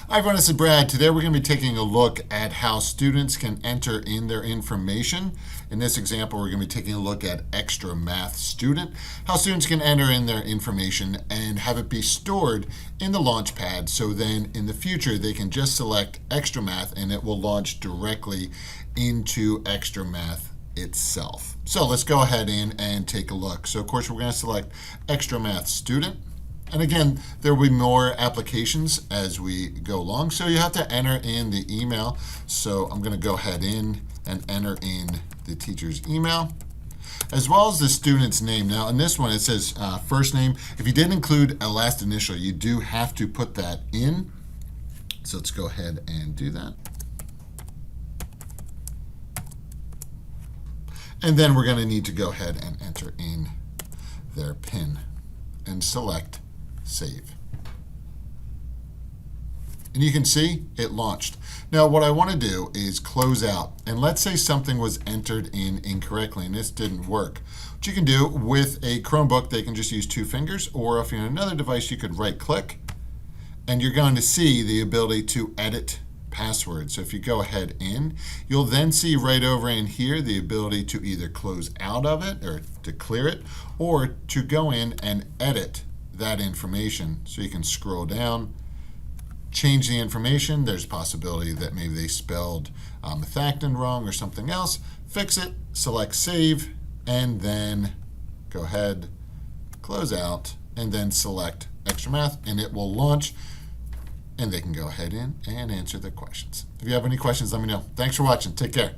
Hi everyone, this is Brad. Today we're going to be taking a look at how students can enter in their information. In this example, we're going to be taking a look at Xtramath student, how students can enter in their information and have it be stored in the Launchpad, so then in the future they can just select Xtramath and it will launch directly into Xtramath itself. So let's go ahead in and take a look. So of course we're going to select Xtramath student. And again, there will be more applications as we go along. So you have to enter in the email. So I'm going to go ahead in and enter in the teacher's email, as well as the student's name. Now in this one, it says first name. If you didn't include a last initial, you do have to put that in. So let's go ahead and do that. And then we're going to need to go ahead and enter in their PIN and select Save. And you can see it launched. Now what I want to do is close out, and let's say something was entered in incorrectly and this didn't work. What you can do with a Chromebook, they can just use two fingers, or if you're on another device you could right click and you're going to see the ability to edit password. So if you go ahead in, you'll then see right over in here the ability to either close out of it or to clear it, or to go in and edit that information. So you can scroll down, change the information. There's a possibility that maybe they spelled methactin wrong or something else. Fix it, select save, and then go ahead, close out, and then select Xtramath, and it will launch. And they can go ahead in and answer their questions. If you have any questions, let me know. Thanks for watching. Take care.